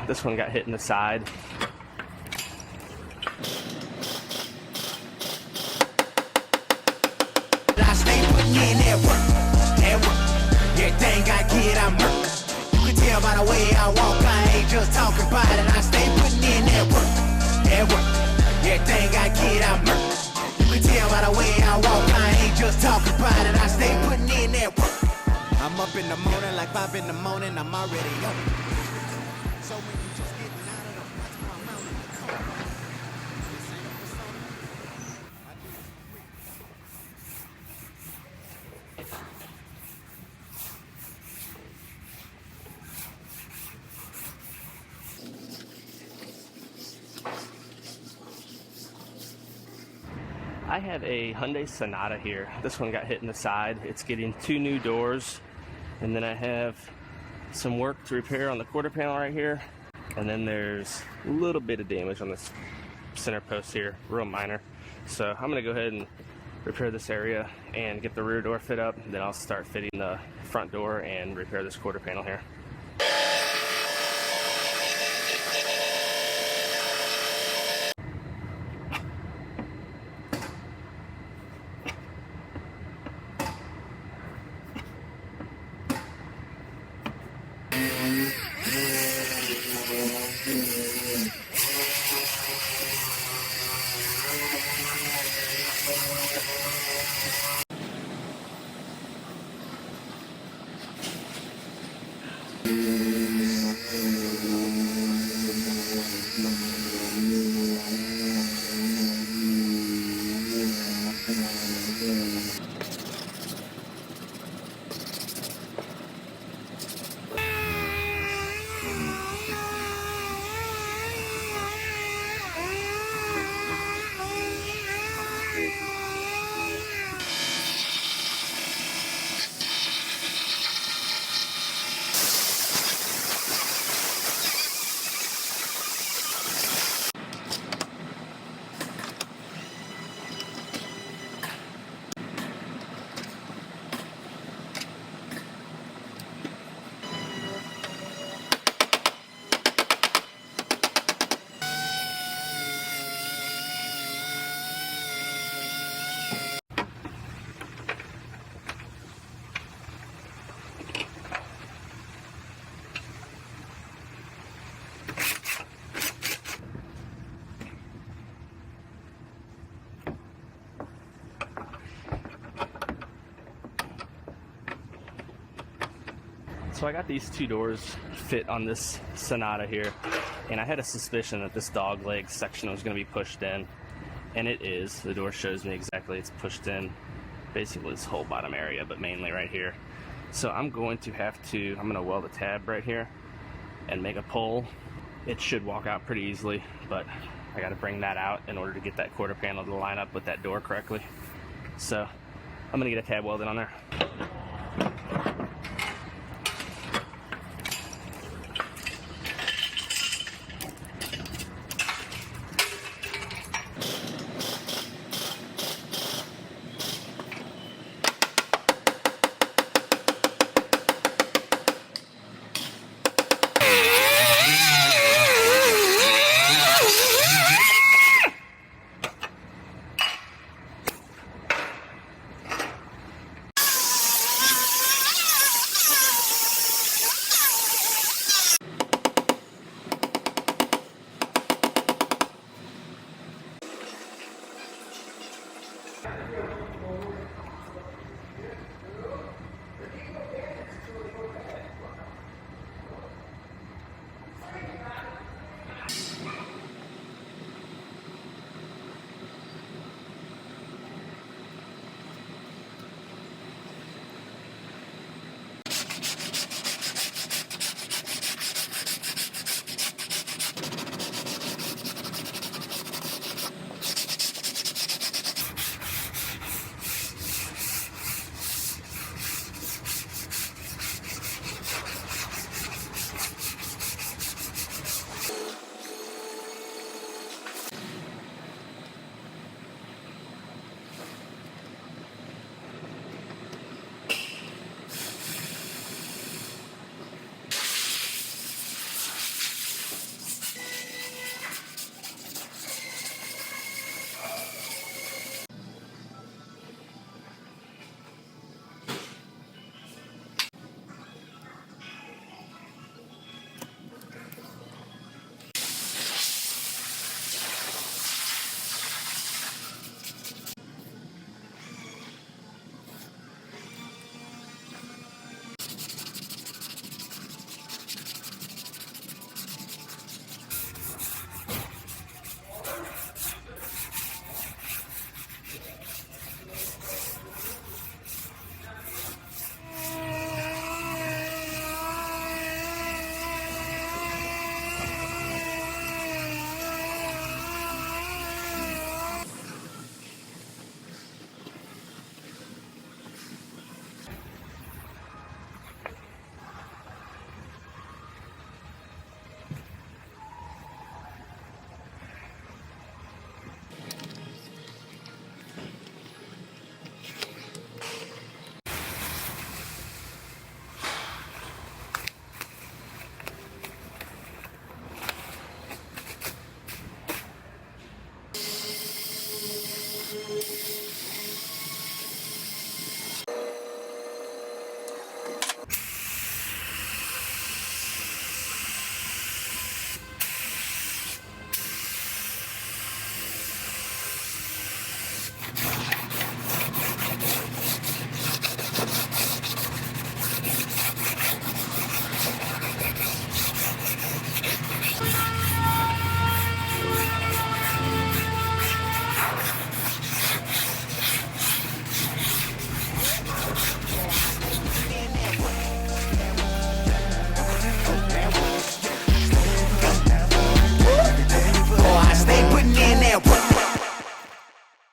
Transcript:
This one got hit in the side. I stay putting in that work. Everything I get, I murk. You can tell by the way I walk, I ain't just talking about it. I stay putting in that work. Everything I get, I murk. You can tell by the way I walk, I ain't just talking about it. I stay putting in that work. I'm up in the morning like 5 in the morning, I'm already up. So when you just getting out of the that's why I'm out in the car. This ain't a persona. I do this for free. I have a Hyundai Sonata here. This one got hit in the side. It's getting 2 new doors, and then I have some work to repair on the quarter panel right here, and then there's a little bit of damage on this center post here, real minor. So I'm gonna go ahead and repair this area and get the rear door fit up, then I'll start fitting the front door and repair this quarter panel here. So I got these 2 doors fit on this Sonata here, and I had a suspicion that this dog leg section was going to be pushed in, and it is. The door shows me exactly it's pushed in basically this whole bottom area, but mainly right here. So I'm going to weld a tab right here and make a pull. It should walk out pretty easily, but I got to bring that out in order to get that quarter panel to line up with that door correctly. So I'm going to get a tab welded on there.